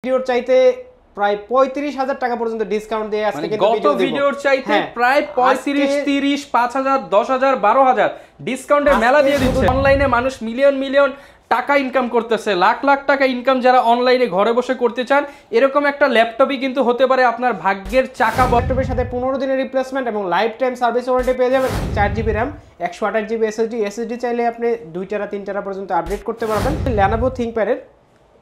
ভিডিওর চাইতে প্রায় ৩৫,০০০ টাকা পর্যন্ত ডিসকাউন্ট দিয়ে আজকে কিন্তু গত ভিডিওর চাইতে প্রায় ৩৫, ৩০, ৫,০০০, ১০,০০০, ১২,০০০ ডিসকাউন্টের মেলা দিয়ে দিচ্ছে। অনলাইনে মানুষ মিলিয়ন মিলিয়ন টাকা ইনকাম করতেছে, লাখ লাখ টাকা ইনকাম যারা অনলাইনে ঘরে বসে করতে চান, এরকম একটা ল্যাপটপই কিন্তু হতে পারে আপনার ভাগ্যের চাকা। ল্যাপটপের সাথে ১৫ দিনের রিপ্লেসমেন্ট এবং লাইফ টাইম সার্ভিস ওয়ারেন্টি পেয়ে যাবেন। 4GB র্যাম, 128GB এসএসডি চাইলে আপনি 2 টেরা 3 টেরা পর্যন্ত আপডেট করতে পারবেন। Lenovo ThinkPad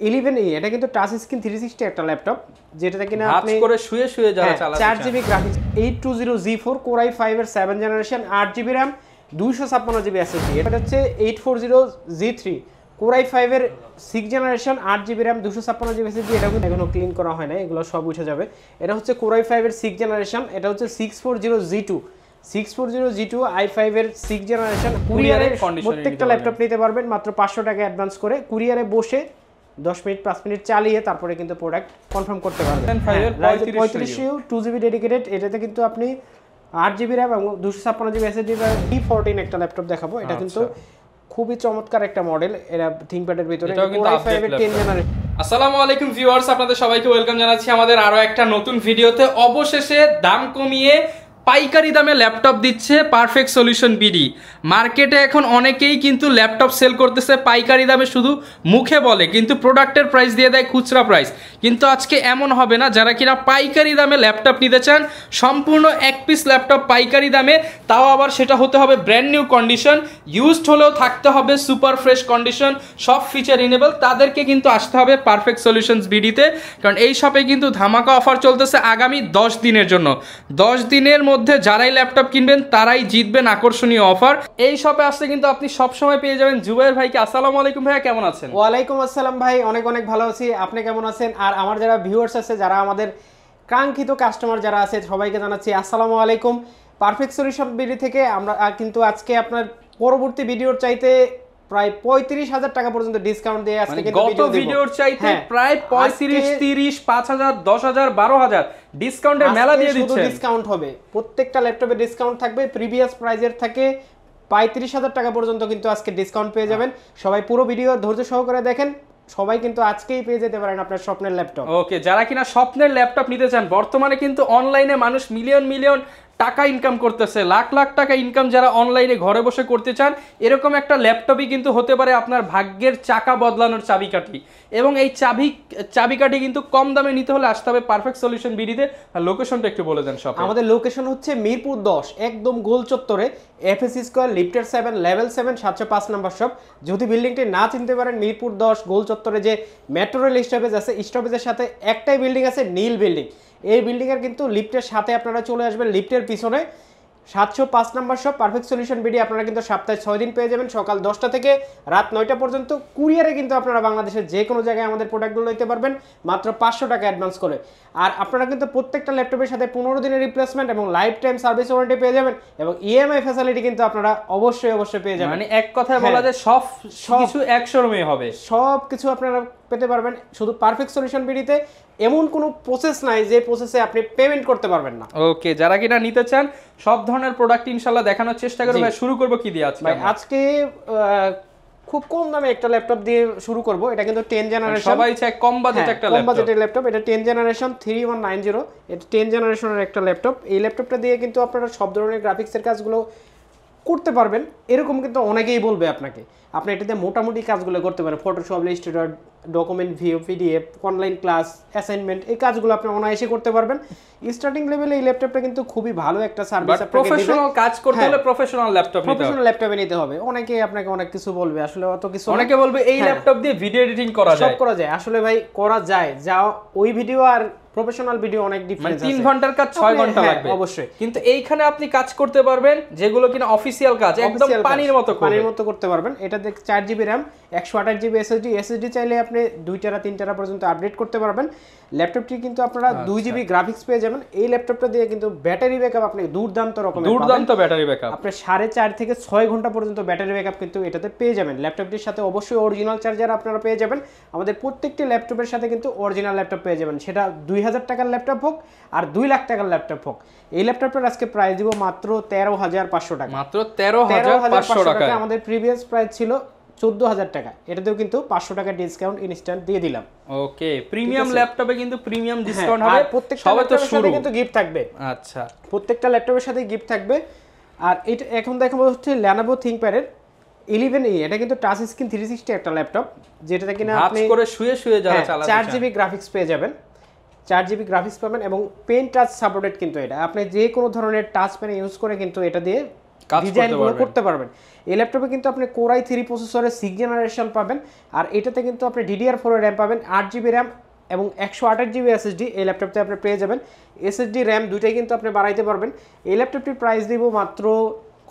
11E এটা কিন্তু টাচ স্ক্রিন 360 একটা ল্যাপটপ, যেটাতে কিনা আপনি করে শুয়ে শুয়ে যারা চালাচ্ছেন। 4GB graphics, 820G4 Core i5 এর 7th generation, 8GB RAM, 256GB SSD. এটা হচ্ছে 840G3 Core i5 এর 6th generation, 8GB RAM, 256GB SSD. এটা কিন্তু এখনো ক্লিন করা হয় না, এগুলো সব উঠে যাবে। এটা হচ্ছে Core i5 এর 6th জেনারেশন, এটা হচ্ছে 640G2 i5 এর 6th জেনারেশন। কুরিয়ারে প্রত্যেকটা ল্যাপটপ নিতে পারবেন মাত্র 500 টাকা অ্যাডভান্স করে। কুরিয়ারে বসে 10 মিনিট 5 মিনিট চালিয়ে তারপরে কিন্তু প্রোডাক্ট কনফার্ম করতে পারবেন। 35U 2GB ডেডিকেটেড, এটাতে কিন্তু আপনি 8GB র্যাম এবং 256GB এসএসডি E14 একটা ল্যাপটপ দেখাবো। এটা কিন্তু খুবই চমৎকার একটা মডেল, এটা ThinkPad এর ভিতরে Core i5 এর 10th জেনারেশন। আসসালামু আলাইকুম ভিউয়ার্স, আপনাদের সবাইকে ওয়েলকাম জানাচ্ছি আমাদের আরো একটা নতুন ভিডিওতে। অবশেষে দাম কমিয়ে পাইকারি দামে ল্যাপটপ দিচ্ছে পারফেক্ট সলিউশন বিডি। মার্কেটে এখন অনেকেই কিন্তু ল্যাপটপ সেল করতেছে পাইকারি দামে, শুধু মুখে বলে কিন্তু প্রোডাক্টের প্রাইস দিয়ে দেয় খুচরা প্রাইস। কিন্তু আজকে এমন হবে না, যারা কিনা পাইকারি দামে ল্যাপটপ নিতে চান, সম্পূর্ণ এক পিস ল্যাপটপ পাইকারি দামে, তাও আবার সেটা হতে হবে ব্র্যান্ড নিউ কন্ডিশন, ইউজড হলেও থাকতে হবে সুপার ফ্রেশ কন্ডিশন, সব ফিচার ইনেবল, তাদেরকে কিন্তু আসতে হবে পারফেক্ট সলিউশনস বিডিতে। কারণ এই শপে কিন্তু ধামাকা অফার চলতেছে আগামী 10 দিনের জন্য। 10 দিনের মধ্যে যারাই ল্যাপটপ কিনবেন তারাই জিতবেন আকর্ষণীয় অফার। এই শপে আসলে কিন্তু আপনি সবসময় পেয়ে যাবেন জুবাইর ভাইকে। আসসালামু আলাইকুম ভাইয়া, কেমন আছেন? ওয়ালাইকুম আসসালাম ভাই, অনেক অনেক ভালো আছি। আপনি কেমন আছেন? আর আমার যারা ভিউয়ার্স আছে, যারা আমাদের কাঙ্ক্ষিত কাস্টমার যারা আছে, সবাইকে জানাচ্ছি আসসালামু আলাইকুম। পারফেক্ট সলিউশন বিডি থেকে আমরা কিন্তু আজকে আপনার পরবর্তী ভিডিওর চাইতে প্রায় 35,০০০ টাকা পর্যন্ত ডিসকাউন্ট দিয়ে আজকে কিন্তু গত ভিডিওর চাইতে প্রায় 35, 30, 5,000, 10,000, 12,000 ডিসকাউন্টের মেলা দিয়ে দিচ্ছে। ডিসকাউন্ট হবে, প্রত্যেকটা ল্যাপটপে ডিসকাউন্ট থাকবে। প্রিভিয়াস প্রাইজের থেকে 35,০০০ টাকা পর্যন্ত কিন্তু আজকে ডিসকাউন্ট পেয়ে যাবেন। সবাই পুরো ভিডিও ধৈর্য সহকারে দেখেন, সবাই কিন্তু আজকেই পেয়ে যেতে পারেন আপনার স্বপ্নের ল্যাপটপ। ওকে, যারা কিনা স্বপ্নের ল্যাপটপ নিতে চান, বর্তমানে কিন্তু অনলাইনে মানুষ মিলিয়ন মিলিয়ন টাকা ইনকাম করতেছে, লাখ লাখ টাকা ইনকাম যারা অনলাইনে ঘরে বসে করতে চান, এরকম একটা ল্যাপটপই কিন্তু হতে পারে আপনার ভাগ্যের চাকা বদলানোর চাবিকাঠি। এবং এই চাবিকাঠি কিন্তু কম দামে নিতে হলে আসতে হবে পারফেক্ট সলিউশন বিডিতে। আর লোকেশনটা একটু বলে দেন সব। আমাদের লোকেশন হচ্ছে মিরপুর 10, একদম গোল চত্বরে, FSC স্কয়ার, লিফটের 7, লেভেল 7, 705 নম্বর শপ। যদি বিল্ডিংটি না চিনতে পারেন, মিরপুর 10 গোল চত্বরে যে মেট্রো রেল স্টপেজ আছে, স্টপেজের সাথে একটাই বিল্ডিং আছে, নীল বিল্ডিং। এই বিল্ডিংয়ের কিন্তু লিফটের সাথে আপনারা চলে আসবেন, লিফটের পিছনে 705 নম্বর শপ পারফেক্ট সলিউশন বিডি। আপনারা কিন্তু সপ্তাহে 6 দিন পেয়ে যাবেন, সকাল 10টা থেকে রাত 9টা পর্যন্ত। কুরিয়ারে কিন্তু আপনারা বাংলাদেশের যে কোনো জায়গায় আমাদের প্রোডাক্টগুলো নিতে পারবেন মাত্র 500 টাকা অ্যাডভান্স করে। আর আপনারা কিন্তু প্রত্যেকটা ল্যাপটপের সাথে 15 দিনের রিপ্লেসমেন্ট এবং লাইফ টাইম সার্ভিস ওয়ারেন্টি পেয়ে যাবেন, এবং ইএমআই ফ্যাসিলিটি কিন্তু আপনারা অবশ্যই পেয়ে যাবেন। মানে এক কথায় বলা যায় সব কিছু এক শোরুমে হবে, সব কিছু আপনারা পেতে পারবেন শুধু পারফেক্ট সলিউশন বিডিতে। এমন কোনো প্রসেস নাই যে প্রসেসে আপনি পেমেন্ট করতে পারবেন না। ওকে, যারা কিনা নিতে চান সব ধরনের প্রোডাক্ট ইনশাআল্লাহ দেখানোর চেষ্টা করব। শুরু করব কি দিয়ে আজকে? আজকে খুব কম দামে একটা ল্যাপটপ দিয়ে শুরু করব। এটা কিন্তু 10 জেনারেশন, সবাই চায় কম বাজেট একটা ল্যাপটপ। কম বাজেটের ল্যাপটপ, এটা 10 জেনারেশন 3190। এটা 10 জেনারেশনের একটা ল্যাপটপ। এই ল্যাপটপটা দিয়ে কিন্তু আপনারা সব ধরনের গ্রাফিক্সের কাজগুলো করতে পারবেন। এরকম কিন্তু অনেকেই বলবে আপনাকে, আপনি এটাতে মোটামুটি কাজগুলো করতে পারেন, Photoshop, Illustrator, document view, PDF, online class, assignment, এই কাজগুলো আপনি অনায়াসে করতে পারবেন। স্টার্টিং লেভেলে এই ল্যাপটপটা কিন্তু খুবই ভালো একটা সার্ভিস। প্রফেশনাল কাজ করতে হলে প্রফেশনাল ল্যাপটপে নিতে হবে। অনেকে আপনাকে অনেক কিছু বলবে, আসলে অত কিছু। অনেকে বলবে এই ল্যাপটপ দিয়ে ভিডিও এডিটিং করা যায়, সব করা যায়। আসলে ভাই করা যায়, যা ওই ভিডিও আর প্রফেশনাল ভিডিও অনেক ডিফারেন্স আছে। 3 ঘন্টার কাজ 6 ঘন্টা লাগবে অবশ্যই। কিন্তু এইখানে আপনি কাজ করতে পারবেন যেগুলো কিনা অফিশিয়াল কাজ, একদম পানির মতো করতে পারবেন। এটা 4GB র্যাম, 128GB এসএসডি চাইলে আপনি 2 টেরা 3 টেরা পর্যন্ত আপডেট করতে পারবেন। ল্যাপটপটি কিন্তু আপনারা 2GB গ্রাফিক্স পেয়ে যাবেন। এই ল্যাপটপটা দিয়ে কিন্তু ব্যাটারি ব্যাকআপ আপনি দুর্দান্ত ব্যাটারি ব্যাকআপ, আপনি 4.5 থেকে 6 ঘন্টা পর্যন্ত ব্যাটারি ব্যাকআপ কিন্তু এটাতে পেয়ে যাবেন। ল্যাপটপটির সাথে অবশ্যই অরিজিনাল চার্জার আপনারা পেয়ে যাবেন। আমাদের প্রত্যেকটি ল্যাপটপের সাথে কিন্তু অরিজিনাল ল্যাপটপ পেয়ে যাবেন, সেটা 2000 টাকার ল্যাপটপ হোক আর 2 লাখ টাকার ল্যাপটপ হোক। এই ল্যাপটপটার আজকে প্রাইস দিব মাত্র 13,500 টাকা। মাত্র 13,500 টাকা। আমাদের প্রিভিয়াস প্রাইস ছিল 14,000 টাকা, এটাতেও কিন্তু 500 টাকা ডিসকাউন্ট ইনস্ট্যান্ট দিয়ে দিলাম। ওকে, প্রিমিয়াম ল্যাপটপে কিন্তু প্রিমিয়াম ডিসকাউন্ট হবে, প্রত্যেকটা সবে তো ল্যাপটপের শুরু সাথে কিন্তু গিফট থাকবে। আচ্ছা, প্রত্যেকটা ল্যাপটপের সাথে গিফট থাকবে। আর এটা এখন দেখাবো হচ্ছে Lenovo ThinkPad এর 11E, এটা কিন্তু টাচ স্ক্রিন 360 একটা ল্যাপটপ, যেটাতে কিনা আপনি করে শুয়ে শুয়ে যারা চালাতে 4GB গ্রাফিক্স পেয়ে যাবেন, 4GB গ্রাফিক্স পাবেন এবং পেন টাচ সাপোর্টেড। কিন্তু এটা আপনি যে কোনো ধরনের টাচ পেন ইউজ করে কিন্তু এটা দিয়ে ডিজাইনগুলো করতে পারবেন। এই ল্যাপটপে কিন্তু আপনি Core i3 প্রসেসরের 6th জেনারেশন পাবেন, আর এটাতে কিন্তু আপনি DDR4 এর র্যাম পাবেন, 8GB র্যাম এবং 128GB SSD এই ল্যাপটপতে আপনি পেয়ে যাবেন। SSD র্যাম দুইটাই কিন্তু আপনি বাড়াইতে পারবেন। এই ল্যাপটপটির প্রাইস দিব মাত্র,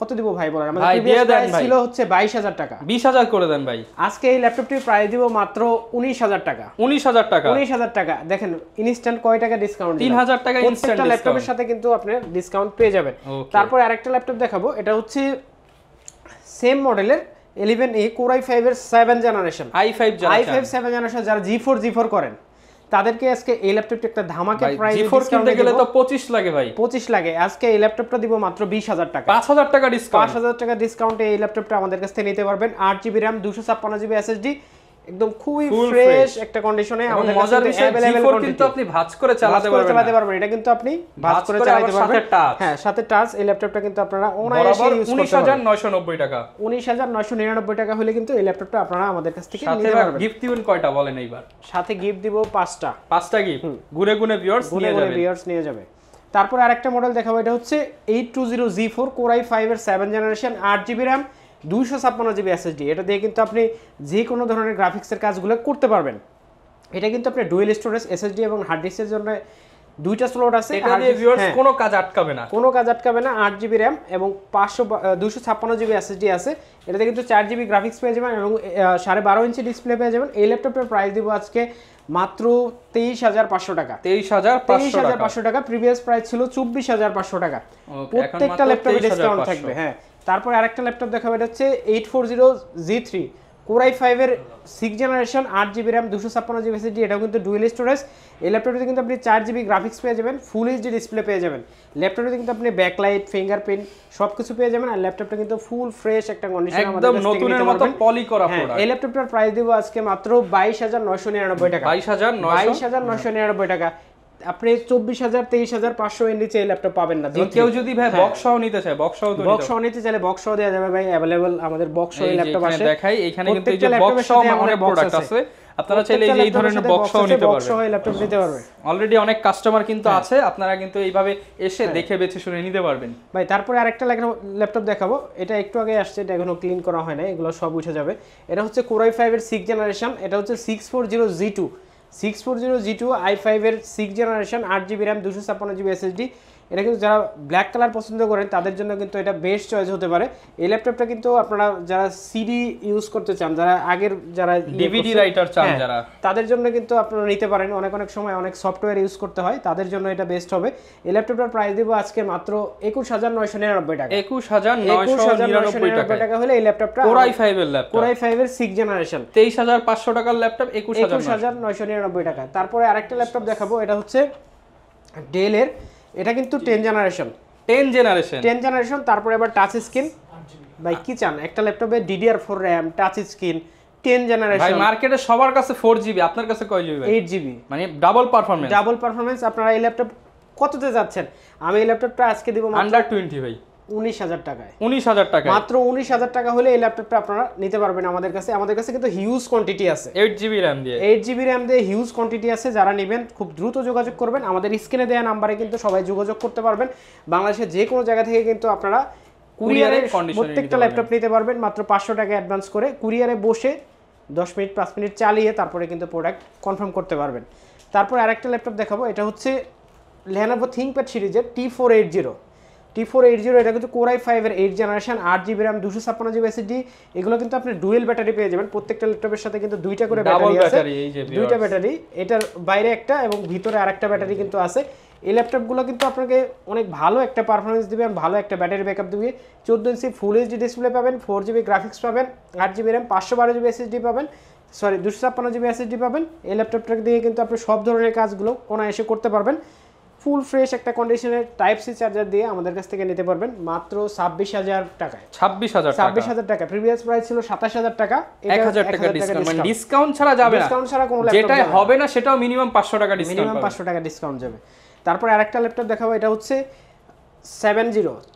কত দিব ভাই বলেন? আমাদের প্রিভিয়াস প্রাইস ছিল হচ্ছে 22,000 টাকা। 20,000 করে দেন ভাই। আজকে এই ল্যাপটপটির প্রাইস দিব মাত্র 19,000 টাকা। 19,000 টাকা? 19,000 টাকা। দেখেন ইনস্ট্যান্ট কয় টাকা ডিসকাউন্ট? 3,000 টাকা ইনস্ট্যান্ট প্রত্যেকটা ল্যাপটপের সাথে কিন্তু আপনি ডিসকাউন্ট পেয়ে যাবেন। তারপর আরেকটা ল্যাপটপ দেখাবো, এটা হচ্ছে সেম মডেলের 11A Core i5 এর 7 জেনারেশন, i5 7 জেনারেশন। যারা G4 করেন তাদেরকে আজকে এই ল্যাপটপটা একটা ধামাকা প্রাইসে G4 কিনতে গেলে তো 25 লাগে ভাই, 25 লাগে। আজকে এই ল্যাপটপটা দিব মাত্র 20,000 টাকা। 5,000 টাকা ডিসকাউন্ট, 5,000 টাকা ডিসকাউন্টে এই ল্যাপটপটা আমাদের কাছ থেকে নিতে পারবেন। 8GB RAM 256GB SSD, একদম খুবই ফ্রেশ একটা কন্ডিশনে আমাদের কাছে अवेलेबल কিন্তু আপনি ভাঁজ করে চালাতে পারবেন। এটা কিন্তু আপনি ভাঁজ করে চালাতে পারবেন, হ্যাঁ সাথে টাচ। এই ল্যাপটপটা কিন্তু আপনারা অনায়াসে ইউজ করতে পারবেন। 19,990 টাকা, 19,999 টাকা হলে কিন্তু এই ল্যাপটপটা আপনারা আমাদের কাছ থেকে নিতে পারবেন। গিফট দিবেন কয়টা বলেন এইবার? সাথে গিফট দিব 5টা গিফট, গুনে গুনে ভিউয়ার্স নিয়ে যাবে। তারপর আরেকটা মডেল দেখাবো, এটা হচ্ছে 820G4 Core i5 এর 7 generation, 8GB RAM 256GB SSD। এটা দিয়ে কিন্তু আপনি যে কোনো ধরনের গ্রাফিক্সের কাজগুলো করতে পারবেন। এটা কিন্তু আপনি ডুয়েল স্টোরেজ SSD এবং হার্ড ডিস্কের জন্য দুইটা স্লট আছে। এটা দিয়ে ভিউয়ার্স কোনো কাজ আটকাবে না, 8GB RAM এবং 256GB SSD আছে। এটাতে কিন্তু 4GB গ্রাফিক্স পেয়ে যাবেন এবং 12.5 ইঞ্চি ডিসপ্লে পেয়ে যাবেন। এই ল্যাপটপের প্রাইস দিব আজকে মাত্র 23,500 টাকা। 23,500 টাকা। প্রিভিয়াস প্রাইস ছিল 24,500 টাকা। প্রত্যেকটা ল্যাপটপে ডিসকাউন্ট থাকবে। হ্যাঁ, তারপর আরেকটা ল্যাপটপ দেখাবো, এটা হচ্ছে 840G3 Core i5 এর 6th generation, 8GB RAM 256GB SSD। এটাও কিন্তু ডুয়েল স্টোরেজ। এই ল্যাপটপটিতে কিন্তু আপনি 4GB গ্রাফিক্স পেয়ে যাবেন, ফুল এইচডি ডিসপ্লে পেয়ে যাবেন। ল্যাপটপটিতে কিন্তু আপনি ব্যাকলাইট, ফিঙ্গারপ্রিন্ট সবকিছু পেয়ে যাবেন। আর ল্যাপটপটা কিন্তু ফুল ফ্রেশ একটা কন্ডিশনে আমাদের কাছে নতুনের মতো পলি করা প্রোডাক্ট। এই ল্যাপটপটার প্রাইস দেব আজকে মাত্র 22,999 টাকা। 22,999 টাকা। আপনি 24,000 23,500 এর নিচে এই ল্যাপটপ পাবেন না। কেউ যদি ভাই বক্স সহ নিতে চায়, বক্স সহ নিতে চাইলে বক্স সহ দেওয়া যাবে ভাই, अवेलेबल আমাদের বক্স সহ এই ল্যাপটপ আছে। দেখাই এখানে কিন্তু এই যে বক্স সহ অনেক প্রোডাক্ট আছে, আপনারা চাইলে এই ধরনের বক্স সহ নিতে পারবেন। বক্স সহ এই ল্যাপটপ নিতে পারবেন। অলরেডি অনেক কাস্টমার কিন্তু আছে, আপনারা কিন্তু এইভাবে এসে দেখে বেছে শুনে নিতে পারবেন ভাই। তারপরে আরেকটা ল্যাপটপ দেখাবো, এটা একটু আগে আসছে, এটা এখনো ক্লিন করা হয় না, এগুলো সব উঠে যাবে। এটা হচ্ছে Core i5 এর 6th জেনারেশন, এটা হচ্ছে 640G2 i5 এর 6th generation, 8GB RAM 256GB SSD। এটা কিন্তু যারা ব্ল্যাক কালার পছন্দ করেন তাদের জন্য কিন্তু এটা বেস্ট চয়েস হতে পারে। এই ল্যাপটপটা কিন্তু আপনারা যারা সিডি ইউজ করতে চান, যারা আগের যারা ডিভিডি রাইটার চান যারা, তাদের জন্য কিন্তু আপনারা নিতে পারেন। অনেক সময় অনেক সফটওয়্যার ইউজ করতে হয়, তাদের জন্য এটা বেস্ট হবে। এই ল্যাপটপটার প্রাইস দেব আজকে মাত্র 21,999 টাকা। 21,999 টাকা হলে এই ল্যাপটপটা Core i5 এর ল্যাপটপ, Core i5 এর 6th জেনারেশন, 23,500 টাকার ল্যাপটপ 21,999 টাকা। তারপরে আরেকটা ল্যাপটপ দেখাবো, এটা হচ্ছে ডেল এর, এটা কিন্তু 10 জেনারেশন। তারপরে আবার টাচ স্ক্রিন। ভাই কি চান একটা ল্যাপটপে DDR4 RAM, touch screen, 10 generation. ভাই মার্কেটে সবার কাছে 4GB, আপনার কাছে কয় জিবি ভাই? 8GB, মানে ডাবল পারফরম্যান্স। আপনারা এই ল্যাপটপ কততে যাচ্ছেন? আমি এই ল্যাপটপটা আজকে দিব আন্ডার 20 ভাই, 19,000 টাকায়। 19,000 টাকা, মাত্র 19,000 টাকা হলে এই ল্যাপটপটা আপনারা নিতে পারবেন আমাদের কাছে। আমাদের কাছে কিন্তু হিউজ কোয়ান্টিটি আছে, 8GB RAM দিয়ে হিউজ কোয়ান্টিটি আছে। যারা নেবেন খুব দ্রুত যোগাযোগ করবেন, আমাদের স্ক্রিনে দেওয়া নাম্বারে কিন্তু সবাই যোগাযোগ করতে পারবেন। বাংলাদেশের যে কোনো জায়গা থেকে কিন্তু আপনারা কুরিয়ারে প্রত্যেকটা ল্যাপটপ নিতে পারবেন মাত্র 500 টাকা অ্যাডভান্স করে। কুরিয়ারে বসে 10 মিনিট 5 মিনিট চালিয়ে তারপরে কিন্তু প্রোডাক্ট কনফার্ম করতে পারবেন। তারপর আরেকটা ল্যাপটপ দেখাবো, এটা হচ্ছে Lenovo ThinkPad সিরিজের T480। এটা কিন্তু Core i5 এর 8th generation, 8GB RAM 256GB SSD। এগুলো কিন্তু আপনি ডুয়েল ব্যাটারি পেয়ে যাবেন। প্রত্যেকটা ল্যাপটপের সাথে কিন্তু দুইটা করে ব্যাটারি আছে, দুইটা ব্যাটারি, এটার বাইরে একটা এবং ভিতরে আরেকটা ব্যাটারি কিন্তু আছে। এই ল্যাপটপগুলো কিন্তু আপনাকে অনেক ভালো একটা পারফরমেন্স দিবে, ভালো একটা ব্যাটারি ব্যাকআপ দিবে। 14 ইঞ্চি ফুল এইচডি ডিসপ্লে পাবেন, 4GB গ্রাফিক্স পাবেন, 8GB RAM 512GB SSD পাবেন, 256GB SSD পাবেন। এই ল্যাপটপটা দিয়ে কিন্তু আপনি সব ধরনের কাজগুলো অনায়াসে করতে পারবেন। ফুল ফ্রেশ একটা কন্ডিশনের টাইপ সি চার্জার দিয়ে আমাদের কাছ থেকে নিতে পারবেন মাত্র 26,000 টাকায়। 26,000 টাকা। প্রিভিয়াস প্রাইস ছিল 27,000 টাকা। 1,000 টাকা ডিসকাউন্ট, মানে ডিসকাউন্ট ছাড়া যাবে না, ডিসকাউন্ট ছাড়া কোনো ল্যাপটপ যেটাই হবে না সেটাও মিনিমাম 500 টাকা ডিসকাউন্ট, মিনিমাম 500 টাকা ডিসকাউন্ট যাবে। তারপর আরেকটা ল্যাপটপ দেখাবো, এটা হচ্ছে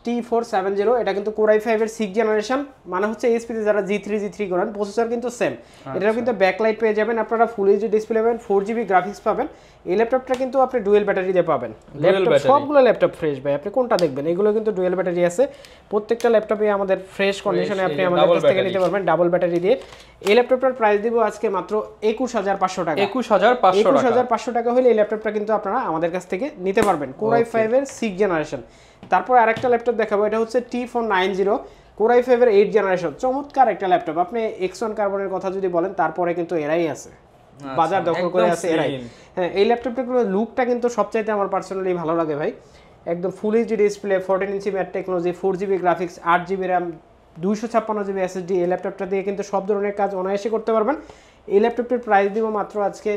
T470। এটা কিন্তু Core i5 এর 6th জেনারেশন, মানে হচ্ছে HP তে যারা G3 করেন, প্রসেসর কিন্তু সেম। এটাও কিন্তু ব্যাকলাইট পেয়ে যাবেন আপনারা, ফুল এইচডি ডিসপ্লে পাবেন, 4GB গ্রাফিক্স পাবেন। এই ল্যাপটপটা কিন্তু আপনি ডুয়েল ব্যাটারি দিয়ে পাবেন। ল্যাপটপ সবগুলো ল্যাপটপ ফ্রেশ ভাই, আপনি কোনটা দেখবেন? এগুলো কিন্তু ডুয়েল ব্যাটারি আছে প্রত্যেকটা ল্যাপটপে, আমাদের ফ্রেশ কন্ডিশনে আপনি আমাদের কাছ থেকে নিতে পারবেন ডাবল ব্যাটারি দিয়ে। এই ল্যাপটপটার প্রাইস দিব আজকে মাত্র 21,500 টাকা। 21,500 টাকা হলে এই ল্যাপটপটা কিন্তু আপনারা আমাদের কাছ থেকে নিতে পারবেন, Core i5 এর 6th জেনারেশন। তারপর আরেকটা ল্যাপটপ দেখাবো, এটা হচ্ছে T490, Core i5 এর 8th জেনারেশন। চমৎকার একটা ল্যাপটপ। আপনি X1 কার্বনের কথা যদি বলেন, তারপরে কিন্তু এরাই আছে, বাজার দখল করে আছে এরাই। হ্যাঁ, এই ল্যাপটপটার লুকটা কিন্তু সবচাইতে আমার পার্সোনালি ভালো লাগে ভাই। একদম ফুল এইচডি ডিসপ্লে, 14 ইঞ্চি mat technology, 4GB graphics, 8GB RAM, 256GB SSD। এই ল্যাপটপটা দিয়ে কিন্তু সব ধরনের কাজ অনায়াসে করতে পারবেন। এই ল্যাপটপটির প্রাইস দিব মাত্র আজকে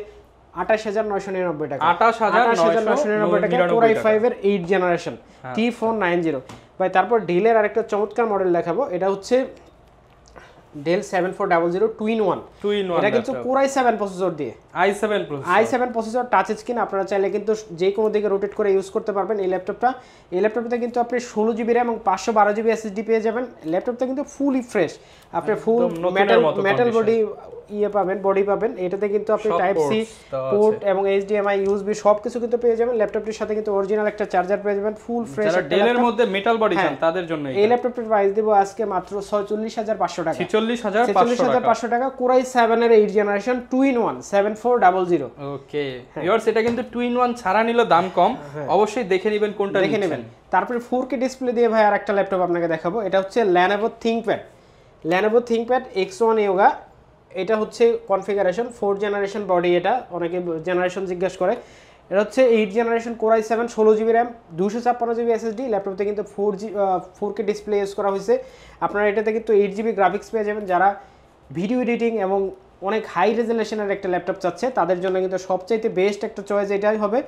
28,999 টাকা। 28,999 টাকা, Core i5 এর 8th জেনারেশন T490 ভাই। তারপর ডেলের আরেকটা চমৎকার মডেল দেখাবো, এটা হচ্ছে ডেল 7400 2-in-1। এটা কিন্তু Core i7 প্রসেসর দিয়ে, i7 প্রসেসর, টাচ স্ক্রিন। আপনারা চাইলে কিন্তু যে কোনো দিকে রোটেট করে ইউজ করতে পারবেন এই ল্যাপটপটা। এই ল্যাপটপটা কিন্তু আপনি 16GB র্যাম এবং 512GB SSD পেয়ে যাবেন। ল্যাপটপটা কিন্তু ফুলি ফ্রেশ, আপনি ফুল মেটাল বডি বডি পাবেন। এটাতে কিন্তু আপনি টাইপ সি পোর্ট এবং HDMI USB সবকিছু কিন্তু পেয়ে যাবেন। ল্যাপটপটির সাথে কিন্তু অরিজিনাল একটা চার্জার পেয়ে যাবেন, ফুল ফ্রেশ। যারা ডেলের মধ্যে মেটাল বডি চান তাদের জন্য এই ল্যাপটপটির প্রাইস দেব আজকে মাত্র 46,500 টাকা। 46,500 টাকা। Core i7 এর 8th generation 2-in-1 7400। Okay viewers, এটা কিন্তু 2-in-1 ছাড়া নিলে দাম কম, অবশ্যই দেখে নেবেন কোনটা দেখে নেবেন। তারপরে 4K ডিসপ্লে দিয়ে ভাই আরেকটা ল্যাপটপ আপনাকে দেখাবো, এটা হচ্ছে Lenovo ThinkPad X1 Yoga। এটা হচ্ছে কনফিগারেশন 4th জেনারেশন বডি, এটা অনেকে জেনারেশন জিজ্ঞাসা করে। এটা হচ্ছে 8th generation Core i7, 16GB RAM, 256GB SSD। ল্যাপটপতে কিন্তু 4K ডিসপ্লে ইউজ করা হয়েছে। আপনারা এটাতে কিন্তু 8GB গ্রাফিক্স পেয়ে যাবেন। যারা ভিডিও এডিটিং এবং অনেক হাই রেজুলেশনের একটা ল্যাপটপ চাচ্ছে তাদের জন্য কিন্তু সবচাইতে বেস্ট একটা চয়েস এটাই হবে।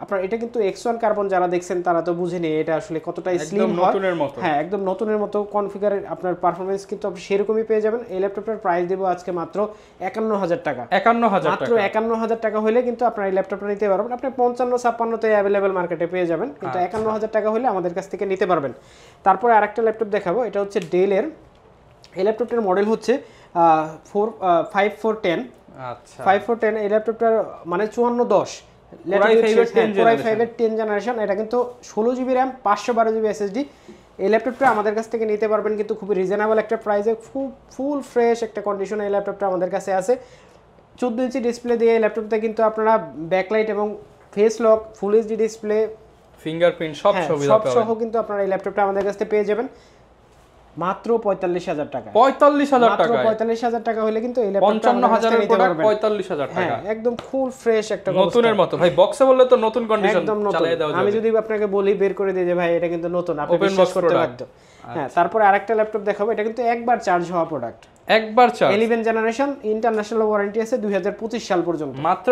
আপনার এটা কিন্তু X1 কার্বন যারা দেখছেন তারা তো বুঝেনি এটা আসলে কতটা স্লিম হয়। হ্যাঁ, একদম নতুনের মতো কনফিগার, আপনার পারফরম্যান্স কিন্তু আপনি সেরকমই পেয়ে যাবেন। এই ল্যাপটপটার প্রাইস দেব আজকে মাত্র 51,000 টাকা। 51,000 টাকা হলে কিন্তু আপনার এই ল্যাপটপটা নিতে পারবেন। আপনি 55-56 তে অ্যাভেলেবল মার্কেটে পেয়ে যাবেন, কিন্তু 51,000 টাকা হলে আমাদের কাছ থেকে নিতে পারবেন। তারপরে আরেকটা ল্যাপটপ দেখাবো, এটা হচ্ছে ডেলের। এই ল্যাপটপটার মডেল হচ্ছে 5410। আচ্ছা, 5410। এই ল্যাপটপটার মানে 5410 Core i5 এর 10th জেনারেশন। এটা কিন্তু 16GB র্যাম, 512GB SSD। এই ল্যাপটপটা আমাদের কাছ থেকে নিতে পারবেন কিন্তু খুবই রিজনেবল একটা প্রাইসে, ফুল ফ্রেশ একটা কন্ডিশনে এই ল্যাপটপটা আমাদের কাছে আছে। 14 ইঞ্চি ডিসপ্লে দিয়ে এই ল্যাপটপটা কিন্তু আপনারা ব্যাকলাইট এবং face lock, full HD display, fingerprint সব সহ কিন্তু আপনারা এই ল্যাপটপটা আমাদের কাছে পেয়ে যাবেন মাত্র 45,000 টাকা। 45,000 টাকা হলে কিন্তু এই ল্যাপটপটা 55,000 এর প্রোডাক্ট 45,000 টাকা। একদম ফুল ফ্রেশ একটা নতুনের মতো ভাই। বক্সে বললে তো নতুন কন্ডিশন চালিয়ে দেওয়া যাবে। আমি যদি আপনাকে বলি বের করে দিই যে ভাই এটা কিন্তু নতুন, আপনি বিশ্বাস করতে বাধ্য। হ্যাঁ, তারপরে আরেকটা ল্যাপটপ দেখাবো, এটা কিন্তু একবার চার্জ হওয়া প্রোডাক্ট, একবার চার্জ। 11 জেনারেশন, ইন্টারন্যাশনাল ওয়ারেন্টি আছে 2025 সাল পর্যন্ত। মাত্র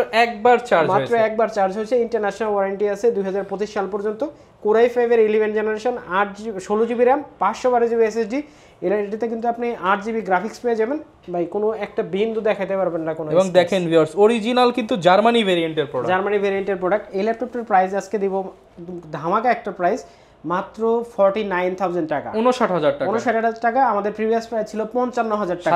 একবার চার্জ হয়েছে, ইন্টারন্যাশনাল ওয়ারেন্টি আছে 2025 সাল পর্যন্ত। Core i5 এর 11 generation, 16GB RAM, 512GB SSD। এটাতে কিন্তু আপনি 8GB গ্রাফিক্স পেয়ে যাবেন ভাই, কোনো একটা বিন্দু দেখাতে পারবেন না কোনো। এবং দেখেন ভিউয়ার্স, অরিজিনাল কিন্তু জার্মানি ভেরিয়েন্টের প্রোডাক্ট। এই ল্যাপটপটার প্রাইস আজকে দিব ধামাকা একটা প্রাইস, মাত্র 49,000 টাকা। 59,000 টাকা। আমাদের প্রিভিয়াস প্রাইস ছিল 55,000 টাকা,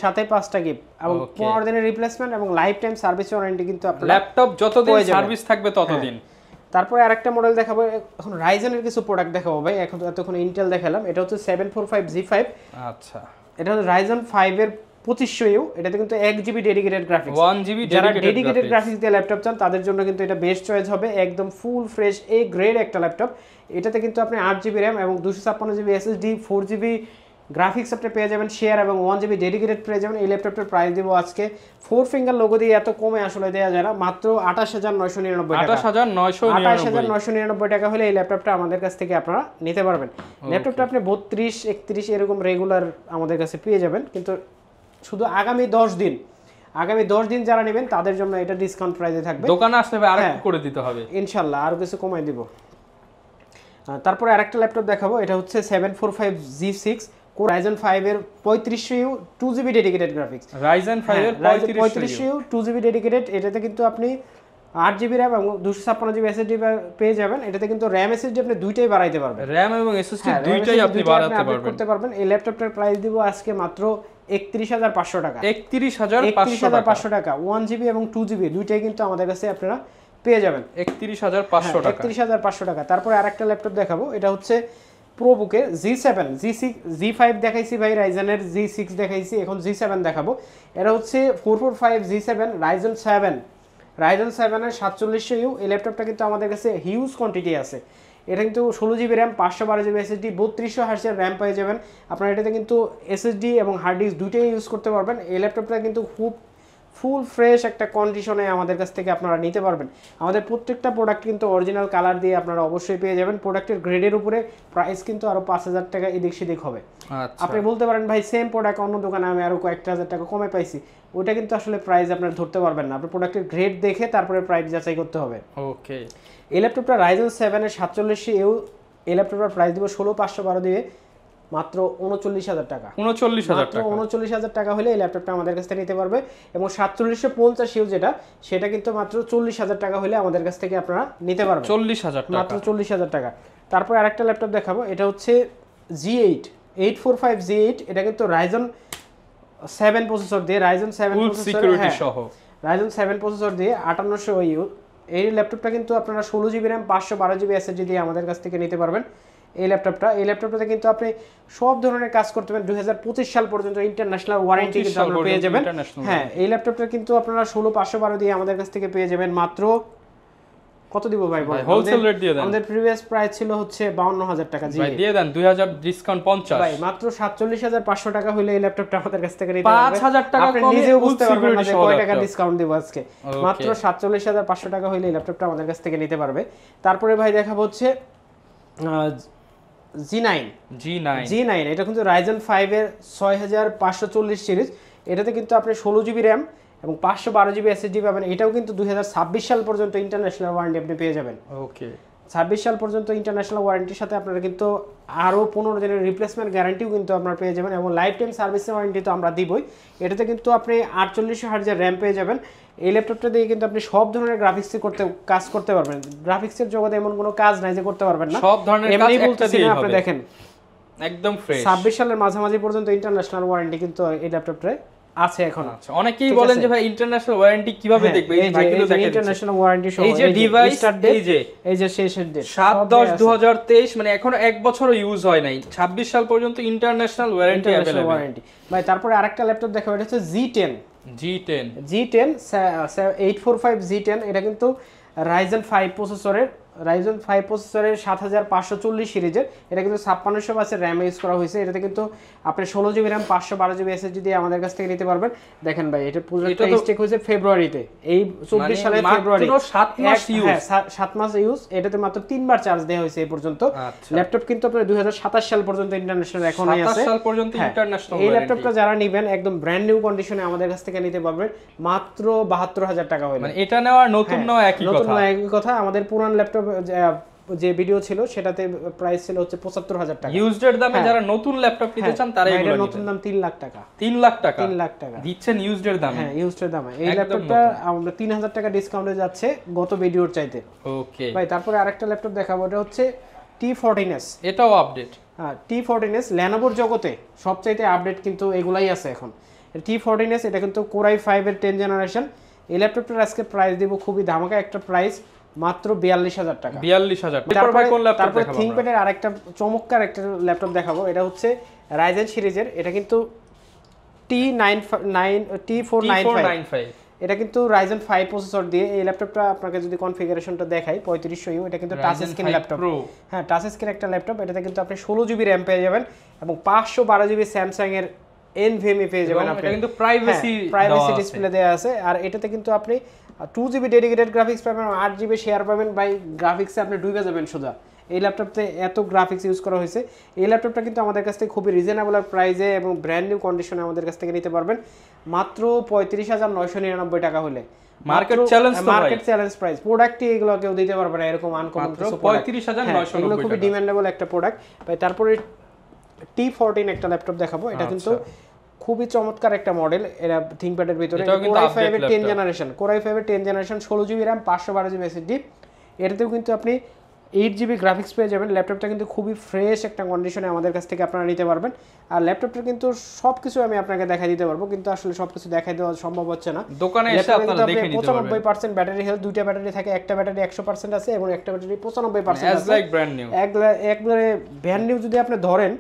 সাথে 5টা গিফট এবং 15 দিনের রিপ্লেসমেন্ট এবং লাইফ টাইম সার্ভিস ওয়ারেন্টি কিন্তু আপনার ল্যাপটপ যতদিন সার্ভিস থাকবে ততদিন। তারপরে আরেকটা মডেল দেখাবো, এখন রাইজেনের কিছু প্রোডাক্ট দেখাবো ভাই। এখন এতক্ষণ ইন্টেল দেখালাম, এটা হচ্ছে 745G5। আচ্ছা, এটা হচ্ছে Ryzen 5 এর 2500U। এটাতে কিন্তু 1GB ডেডিকেটেড গ্রাফিক্স, 1GB যারা ডেডিকেটেড গ্রাফিক্স দিয়ে ল্যাপটপ চান তাদের জন্য কিন্তু এটা বেস্ট চয়েস হবে। একদম ফুল ফ্রেশ এ গ্রেড একটা ল্যাপটপ। এটাতে কিন্তু আপনি 8GB র্যাম এবং 256GB SSD, 4GB গ্রাফিক্স আপনি পেয়ে যাবেন শেয়ার, এবং 1GB ডেডিকেটেড পেয়ে যাবেন। এই ল্যাপটপটার প্রাইস দেবো আজকে 4 ফিঙ্গার লোগো দিয়ে এত কমে আসলে দেওয়া যায় না, মাত্র 28,999 টাকা। 28,999 টাকা হলে এই ল্যাপটপটা আমাদের কাছ থেকে আপনারা নিতে পারবেন। ল্যাপটপটা আপনি 32, 31 এরকম রেগুলার আমাদের কাছে পেয়ে যাবেন, কিন্তু শুধু আগামী 10 দিন আগামী 10 দিন যারা নেবেন তাদের জন্য এটা ডিসকাউন্ট প্রাইসে থাকবে। দোকানে আসলে ভাই আরেকটু করে দিতে হবে ইনশাআল্লাহ, আরো কিছু কমাই দিব। তারপরে আরেকটা ল্যাপটপ দেখাবো, এটা হচ্ছে 745G6 কোর Ryzen 5 এর 3500U 2GB dedicated graphics. Ryzen 5 এর 3500U 2GB ডেডিকেটেড, এটাতে কিন্তু আপনি 8GB RAM এবং 256GB SSD পেয়ে যাবেন। এটাতে কিন্তু RAM SSD আপনি দুইটাই বাড়াইতে পারবেন, RAM এবং SSD দুইটাই আপনি বাড়াতে পারবেন। এই ল্যাপটপটার প্রাইস দিব আজকে মাত্র 31500 টাকা। 31500 টাকা 1GB এবং 2GB দুইটাই কিন্তু আমাদের কাছে আপনারা পেয়ে যাবেন 31500 টাকা। 31500 টাকা। তারপরে আরেকটা ল্যাপটপ দেখাবো, এটা হচ্ছে প্রোবুকে G7 G6 G5 দেখাইছি ভাই, রাইজেনের G6 দেখাইছি, এখন G7 দেখাবো। এটা হচ্ছে 445G7 Ryzen 7 এর 4700U। এই ল্যাপটপটা কিন্তু আমাদের কাছে হিউজ কোয়ান্টিটি আছে। এটা কিন্তু 16GB RAM 512GB SSD 3200 Hz RAM পেয়ে যাবেন আপনারা। এটাতে কিন্তু SSD এবং হার্ড ডিস্ক দুইটাই ইউজ করতে পারবেন। এই ল্যাপটপটা কিন্তু খুব ফুল ফ্রেশ একটা কন্ডিশনে আমাদের কাছ থেকে আপনারা নিতে পারবেন। আমাদের প্রত্যেকটা প্রোডাক্ট কিন্তু অরিজিনাল কালার দিয়ে আপনারা অবশ্যই পেয়ে যাবেন। প্রোডাক্টের গ্রেডের উপরে প্রাইস কিন্তু আরো 5000 টাকা এদিক সেদিক হবে। আপনি বলতে পারেন ভাই সেম প্রোডাক্ট অন্য দোকানে আমি আরো কয়েকটা হাজার টাকা কমে পাইছি, ওইটা কিন্তু আসলে প্রাইস আপনারা ধরতে পারবেন না। আপনি প্রোডাক্টের গ্রেড দেখে তারপরে প্রাইস যাচাই করতে হবে। ওকে, এই ল্যাপটপটা Ryzen 7 এর 4700U, এই ল্যাপটপটার প্রাইস দিব 16512 দিয়ে মাত্র 39000 টাকা। 39000 টাকা হলে এই ল্যাপটপটা আমাদের কাছ থেকে নিতে পারবে। এবং 4750U যেটা, সেটা কিন্তু মাত্র 40000 টাকা হলে আমাদের কাছ থেকে আপনারা নিতে পারবেন। 40000 টাকা, মাত্র 40000 টাকা। তারপর আরেকটা ল্যাপটপ দেখাবো, এটা হচ্ছে G8 845G8। এটা কিন্তু Ryzen 7 প্রসেসর দিয়ে, Ryzen 7 সিকিউরিটি সহ Ryzen 7 প্রসেসর দিয়ে 5800U। এই ল্যাপটপটা কিন্তু আপনারা 16GB RAM 512GB SSD দিয়ে আমাদের কাছ থেকে নিতে পারবেন। এই ল্যাপটপটাতে কিন্তু আপনি সব ধরনের কাজ করতে পারেন। 2025 সাল পর্যন্ত ইন্টারন্যাশনাল ওয়ারেন্টি কিন্তু আপনারা পেয়ে যাবেন। হ্যাঁ, এই ল্যাপটপটা কিন্তু আপনারা 16512 দিয়ে আমাদের কাছ থেকে পেয়ে যাবেন মাত্র কত দিব ভাই? হোলসেল রেট দিয়ে দেন। আমাদের প্রিভিয়াস প্রাইস ছিল হচ্ছে 52000 টাকা। জি ভাই দিয়ে দেন 2000 ডিসকাউন্ট 50 ভাই, মাত্র 47500 টাকা হইলে এই ল্যাপটপটা আমাদের কাছ থেকে নিতে পারবেন। 5000 টাকা আপনি কমে নিজেও বুঝতে পারবেন না যে সিকিউরিটি কয় টাকা ডিসকাউন্ট দেব আজকে। মাত্র 47500 টাকা হইলে এই ল্যাপটপটা আমাদের কাছ থেকে নিতে পারবে। তারপরে ভাই দেখাবো হচ্ছে G9। এটা কিন্তু Ryzen 5 এর 6540 সিরিজ। এটাতে কিন্তু আপনি 16GB RAM এবং 512GB SSD পাবেন। এটাও কিন্তু 2026 সাল পর্যন্ত ইন্টারন্যাশনাল ওয়ারেন্টি আপনি পেয়ে যাবেন। ওকে, 26 সাল পর্যন্ত ইন্টারন্যাশনাল ওয়ারেন্টির সাথে আপনারা কিন্তু আরও 15 দিনের রিপ্লেসমেন্ট গ্যারান্টিও কিন্তু আপনারা পেয়ে যাবেন এবং লাইফ টাইম সার্ভিস ওয়ারেন্টি তো আমরা দিবই। এটাতে কিন্তু আপনি 4800 Hz RAM পেয়ে যাবেন। এই ল্যাপটপটা দিয়ে কিন্তু আপনি সব ধরনের কাজ করতে পারবেন। গ্রাফিক্সের জগতে এমন কোনো কাজ নাই যে করতে পারবেন না, সব ধরনের কাজ একটা দিয়েই হবে। আপনি দেখেন একদম ফ্রেশ। 26 সালের মাঝামাঝি পর্যন্ত ইন্টারন্যাশনাল ওয়ারেন্টি কিন্তু এই ল্যাপটপটা আছে এখন। আচ্ছা, অনেকেই বলেন যে ভাই ইন্টারন্যাশনাল ওয়ারেন্টি কিভাবে দেখবে? এই ভাইগুলো দেখেন ইন্টারন্যাশনাল ওয়ারেন্টি সহ এই যে ডিভাইস, এই যে শেষের ডেট 7/10/2023, মানে এখনো এক বছরও ইউজ হয় নাই। 26 সাল পর্যন্ত ইন্টারন্যাশনাল ওয়ারেন্টি अवेलेबल ভাই। তারপরে আরেকটা ল্যাপটপ দেখাবো, এটা হচ্ছে G10 845G10। এটা কিন্তু Ryzen 5 প্রসেসরের 7540 সিরিজের। এটা কিন্তু 5600 বাসের RAM ইউজ করা হয়েছে। এটাতে কিন্তু আপনি 16GB RAM 512GB SSD দিয়ে আমাদের কাছ থেকে নিতে পারবেন। দেখেন ভাই, এটা প্রজেক্টটা স্টেক হয়েছে ফেব্রুয়ারিতে, এই 24 সালের ফেব্রুয়ারি, মাত্র 7 মাস ইউজ। হ্যাঁ, 7 মাস ইউজ। এটাতে মাত্র 3 বার চার্জ দেওয়া হয়েছে এই পর্যন্ত। ল্যাপটপ কিন্তু আপনার 2027 সাল পর্যন্ত ইন্টারন্যাশনাল এখনই আছে। 27 সাল পর্যন্ত ইন্টারন্যাশনাল। এই ল্যাপটপটা যারা নেবেন একদম ব্র্যান্ড নিউ কন্ডিশনে আমাদের কাছ থেকে নিতে পারবেন মাত্র 72000 টাকা হলে। মানে এটা নেওয়ার নতুন নেওয়া একই কথা। আমাদের পুরান ল্যাপটপ যে ভিডিও ছিল সেটাতে প্রাইস ছিল হচ্ছে 75000 টাকা ইউজড দামে। যারা নতুন ল্যাপটপ নিতে চান তারা এগুলো নেবেন। নতুন দাম 3 লাখ টাকা। 3 লাখ টাকা দিচ্ছেন ইউজড দামে। হ্যাঁ, ইউজড দামে এই ল্যাপটপটা আমরা 3000 টাকা ডিসকাউন্টে যাচ্ছে গত ভিডিওর চাইতে। ওকে ভাই, তারপরে আরেকটা ল্যাপটপ দেখাবো, এটা হচ্ছে T14s। এটাও আপডেট। হ্যাঁ, T14s লেনোভোর জগতে সবচাইতে আপডেট কিন্তু এগুলাই আছে এখন। T14s এটা কিন্তু Core i5 এর 10 জেনারেশন। এই ল্যাপটপটার আজকে প্রাইস দিব খুবই ধামাকা একটা প্রাইস, মাত্র 42000 টাকা। 42000। তারপর থিংকপ্যাডের আরেকটা চমৎকার একটা ল্যাপটপ দেখাবো, এটা হচ্ছে Ryzen সিরিজের। এটা কিন্তু T495। এটা কিন্তু Ryzen 5 প্রসেসর দিয়ে। এই ল্যাপটপটা আপনাকে যদি কনফিগারেশনটা দেখাই 3500U। এটা কিন্তু টাচ স্ক্রিন ল্যাপটপ। হ্যাঁ, টাচ স্ক্রিন একটা ল্যাপটপ। এটাতে কিন্তু আপনি 16GB RAM পেয়ে যাবেন এবং 512GB স্যামসাং এর NVMe পেয়ে যাবেন আপনি। এটা কিন্তু প্রাইভেসি ডিসপ্লে দেয়া আছে। আর এটাতে কিন্তু আপনি 2GB ডেডিকেটেড গ্রাফিক্স পাবেন, 8GB শেয়ার পাবেন। ভাই, গ্রাফিক্সে আপনি ডুবে যাবেন সোজা। এই ল্যাপটপতে এত গ্রাফিক্স ইউজ করা হয়েছে। এই ল্যাপটপটা কিন্তু আমাদের কাছ থেকে খুবই রিজনেবল প্রাইসে এবং ব্র্যান্ড নিউ কন্ডিশনে আমাদের কাছ থেকে নিতে পারবেন মাত্র 35,999 টাকা হলে। Market challenge, market challenge price. প্রোডাক্টই এগুলো কেউ দিতে পারবে না এরকম আনকমন 35,999 এগুলো খুবই ডিমান্ডেবল একটা প্রোডাক্ট ভাই। তারপরে T14 একটা ল্যাপটপ দেখাবো, এটা কিন্তু খুবই চমৎকার একটা মডেল। এরা থিংকপ্যাডের ভিতরে Core i5 এর 10 জেনারেশন, Core i5 এর 10 generation, 16GB RAM, 512GB SSD। এটাতেও কিন্তু আপনি 8GB গ্রাফিক্স পেয়ে যাবেন। ল্যাপটপটা কিন্তু খুবই ফ্রেশ একটা কন্ডিশনে আমাদের কাছ থেকে আপনারা নিতে পারবেন। আর ল্যাপটপটা কিন্তু সবকিছু আমি আপনাকে দেখাই দিতে পারবো, কিন্তু আসলে সবকিছু দেখাই দেওয়া সম্ভব হচ্ছে না। দোকানে এসে আপনারা দেখে নিতে পারবেন। 95% ব্যাটারি হেলথ, দুইটা ব্যাটারি থাকে, একটা ব্যাটারি 100% আছে এবং একটা ব্যাটারি 95% অ্যাজ আছে। লাইক ব্র্যান্ড নিউ, একবারে ব্র্যান্ড নিউ যদি আপনি ধরেন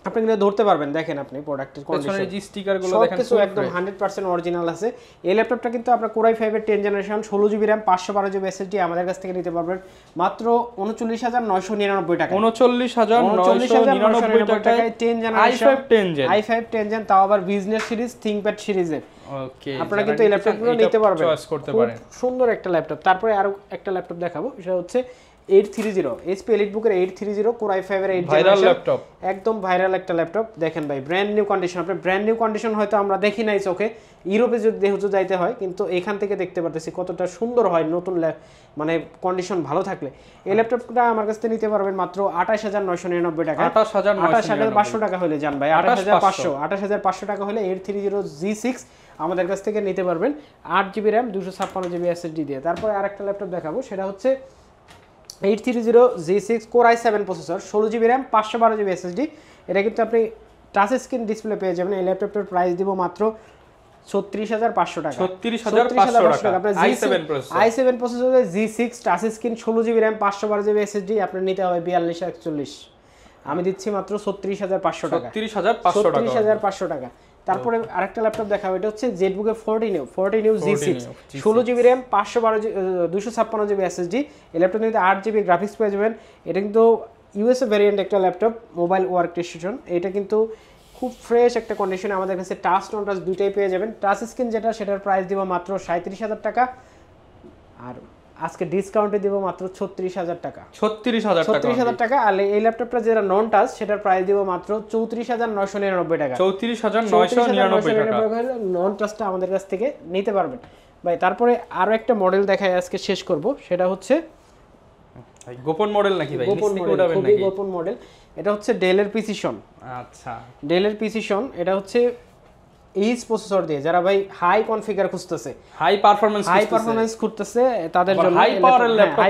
আপনি কিন্তু ধরতে পারবেন। দেখেন আপনি প্রোডাক্টের কন্ডিশন, যে স্টিকারগুলো দেখেন সবকিছু একদম 100% অরিজিনাল আছে। এই ল্যাপটপটা কিন্তু আপনার Core i5 এর 10 generation, 16GB RAM, 512GB SSD আমাদের কাছ থেকে নিতে পারবেন মাত্র 39,999 টাকা। 39,999 টাকায় 10 জেনারেশন i5 10 জেন, তাও আবার বিজনেস সিরিজ থিংকপ্যাড সিরিজের। ওকে, আপনারা কিন্তু এই ল্যাপটপগুলো নিতে পারবেন, চয়েস করতে পারেন। সুন্দর একটা ল্যাপটপ। তারপরে আরো একটা ল্যাপটপ দেখাবো, সেটা হচ্ছে 830 HP EliteBook এর 830 Core i5 এর 8 ভাইরাল ল্যাপটপ, একদম ভাইরাল একটা ল্যাপটপ। দেখেন ভাই ব্র্যান্ড নিউ কন্ডিশন। আপনি ব্র্যান্ড নিউ কন্ডিশন হয়তো আমরা দেখি নাই চোখে, ইউরোপে যদি দেখতে যাইতে হয়, কিন্তু এখান থেকে দেখতে পারতেছি কতটা সুন্দর হয় নতুন মানে কন্ডিশন ভালো থাকলে। এই ল্যাপটপটা আমার কাছ থেকে নিতে পারবেন মাত্র 28,999 টাকা। 28,500 টাকা হলে যান ভাই, 28,500 টাকা হলে 830G6 আমাদের কাছ থেকে নিতে পারবেন 8GB RAM, 256GB SSD দিয়ে। তারপরে আরেকটা ল্যাপটপ দেখাবো, সেটা হচ্ছে 830G6 Core i7 processor, 16GB RAM, 512GB SSD। এটা কিন্তু আপনি টাচ স্ক্রিন ডিসপ্লে পেয়ে যাবেন। এই ল্যাপটপটার প্রাইস দিব মাত্র 36,500 টাকা। 36,500 টাকা। আপনার i7 প্রসেসরে G6 touch screen, 16GB RAM, 512GB SSD আপনার নিতে হবে 4241। আমি দিচ্ছি মাত্র 36,500 টাকা। 36,500 টাকা। তারপরে আরেকটা ল্যাপটপ দেখাবো, এটা হচ্ছে ZBook এর 14U G6, 16GB RAM, 256GB SSD। এই ল্যাপটপ নিতে 8GB গ্রাফিক্স পেয়ে যাবেন। এটা কিন্তু ইউএসএ ভ্যারিয়েন্ট একটা ল্যাপটপ, মোবাইল ওয়ার্ক স্টেশন। এটা কিন্তু খুব ফ্রেশ একটা কন্ডিশনে আমাদের কাছে টাচ নন টাচ দুইটাই পেয়ে যাবেন। টাচ স্ক্রিন যেটা, সেটার প্রাইস দিব মাত্র 37,000 টাকা। আর আজকে ডিসকাউন্টে দিব মাত্র 36,000 টাকা। 36,000 টাকা। আর এই ল্যাপটপটা যেটা নন টাচ, সেটার প্রাইস দিব মাত্র 34,999 টাকা। 34,999 টাকা নন টাচটা আমাদের কাছ থেকে নিতে পারবেন ভাই। তারপরে আরো একটা মডেল দেখায় আজকে শেষ করব, সেটা হচ্ছে গোপন মডেল নাকি ভাই? গোপন মডেল, খুবই গোপন মডেল। এটা হচ্ছে ডেলের প্রিসিশন। আচ্ছা, ডেলের প্রিসিশন, এটা হচ্ছে এইচ প্রসেসর দিয়ে যারা ভাই হাই কনফিগার খুঁজতেছে, হাই পারফরম্যান্স খুঁজতেছে, তাদের জন্য হাই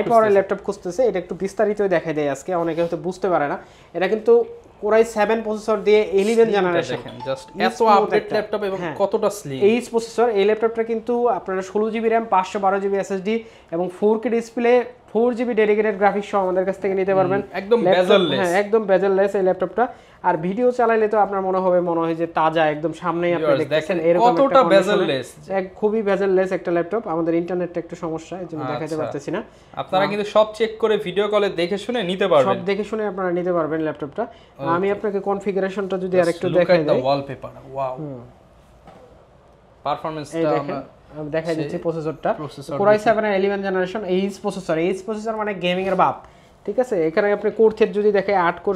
পাওয়ারের ল্যাপটপ খুঁজতেছে। এটা একটু বিস্তারিত দেখাই দেয় আজকে, অনেকে হয়তো বুঝতে পারে না। এটা কিন্তু Core i7 প্রসেসর দিয়ে 11 জেনারেশন, জাস্ট এত আপডেট ল্যাপটপ এবং কতটা স্লিম। H processor. এই ল্যাপটপটা কিন্তু আপনারা 16GB RAM, 512GB SSD এবং 4K display, 4GB dedicated graphics সহ আমাদের কাছ থেকে নিতে পারবেন। একদম বেজেললেস, হ্যাঁ একদম বেজেললেস এই ল্যাপটপটা। আর ভিডিও চালাইলে তো আপনার মনে হয় যে তাজা, একদম সামনেই আপনি দেখতেছেন এরকম কতটা বেজেললেস, খুবই বেজেললেস একটা ল্যাপটপ। আমাদের ইন্টারনেটটা একটু সমস্যা, এজন্য দেখাতে পারতেছি না। আপনারা কিন্তু সব চেক করে ভিডিও কলে দেখে শুনে নিতে পারবেন, সব দেখে শুনে আপনারা নিতে পারবেন ল্যাপটপটা। আমি আপনাকে কনফিগারেশনটা যদি আরেকটু দেখাই দেই, ওয়ালপেপার, ওয়াও, পারফরম্যান্সটা আমি দেখাই দিচ্ছি। প্রসেসরটা Core i7 এর 11 জেনারেশন এইচ প্রসেসর মানে গেমিং এর বাপ, ঠিক আছে। এখানে আপনি কোর থ্রেড যদি দেখে 8 কোর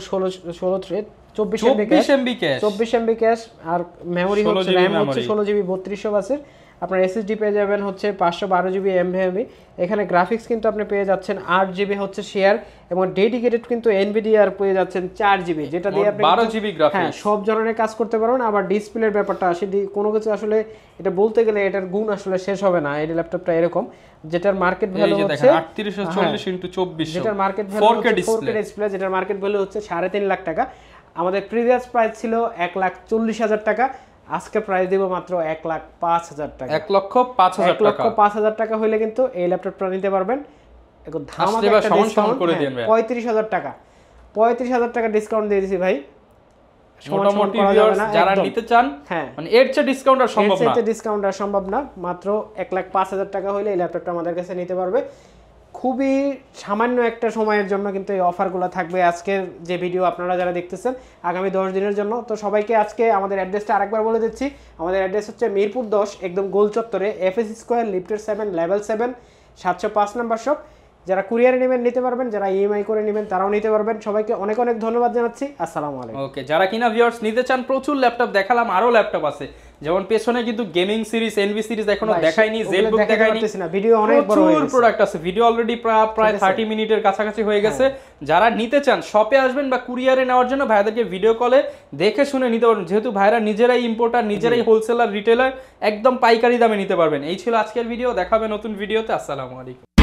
16 থ্রেড, 24 MB ক্যাশ, আর মেমরি হচ্ছে RAM হচ্ছে 16GB 3200 বাসের। আপনার এসএসডি পেয়ে যাবেন হচ্ছে 512GB NVMe। এখানে গ্রাফিক্স কিন্তু আপনি পেয়ে যাচ্ছেন 8GB হচ্ছে শেয়ার, এবং ডেডিকেটেড কিন্তু NVIDIA পেয়ে যাচ্ছেন 4GB, যেটা দিয়ে আপনি 12GB গ্রাফিক্স সব ধরনের কাজ করতে পারবেন। আবার ডিসপ্লের ব্যাপারটা আসে, কোনো কিছু আসলে এটা বলতে গেলে এটার গুণ আসলে শেষ হবে না। এই ল্যাপটপটা এরকম, যেটার মার্কেট ভ্যালু হচ্ছে 3840x2400, যেটার মার্কেট ভ্যালু 4K ডিসপ্লে, যেটার মার্কেট ভ্যালু হচ্ছে 3.5 লাখ টাকা। আমাদের প্রিভিয়াস প্রাইস ছিল 1,40,000 টাকা, আজকে প্রাইস দিব মাত্র 1,05,000 টাকা। 1,05,000 টাকা হলে কিন্তু এই ল্যাপটপটা নিতে পারবেন। এখন ধামাকা একটা ডিসকাউন্ট করে দেন ভাই, 35,000 টাকা। 35,000 টাকা ডিসকাউন্ট দিয়ে দিয়েছি ভাই। মোটামুটি ভিউয়ার্স যারা নিতে চান, মানে এর চেয়ে ডিসকাউন্ট আর সম্ভব না, এর চেয়ে ডিসকাউন্ট আর সম্ভব না। মাত্র 1,05,000 টাকা হলে এই ল্যাপটপটা আমাদের কাছে নিতে পারবে। খুবই সামান্য একটা সময়ের জন্য কিন্তু এই অফারগুলো থাকবে। আজকের যে ভিডিও আপনারা যারা দেখতেছেন আগামী 10 দিনের জন্য। তো সবাইকে আজকে আমাদের অ্যাড্রেসটা আরেকবার বলে দিচ্ছি। আমাদের অ্যাড্রেস হচ্ছে মিরপুর 10, একদম গোল চত্বরে, FS স্কয়ার, লিফটের 7, লেভেল 7, 705 নাম্বার শপ। যারা কুরিয়ারে নেবেন নিতে পারবেন, যারা ইএমআই করে নেবেন তারাও নিতে পারবেন। সবাইকে অনেক অনেক ধন্যবাদ জানাচ্ছি। আসসালামু আলাইকুম। ওকে, যারা কিনা ভিউয়ার্স নিতে চান, প্রচুর ল্যাপটপ দেখালাম, আরো ল্যাপটপ আছে, যেমন পেছনে কিন্তু গেমিং সিরিজ, এনভি সিরিজ এখনো দেখাইনি, জেটবুক দেখাইনি, ভিডিও অনেক বড় হয়ে গেছে, প্রোডাক্ট আছে, ভিডিও অলরেডি প্রায় 30 মিনিটের কাছাকাছি হয়ে গেছে। যারা নিতে চান শপে আসবেন বা কুরিয়ারে নেওয়ার জন্য ভাইয়াদেরকে ভিডিও কলে দেখে শুনে নিতে পারবেন, যেহেতু ভাইরা নিজেরাই ইম্পোর্টার, নিজেরাই হোলসেলার, রিটেলার, একদম পাইকারি দামে নিতে পারবেন। এই ছিল আজকের ভিডিও, দেখাবে নতুন ভিডিওতে। আসসালামু আলাইকুম।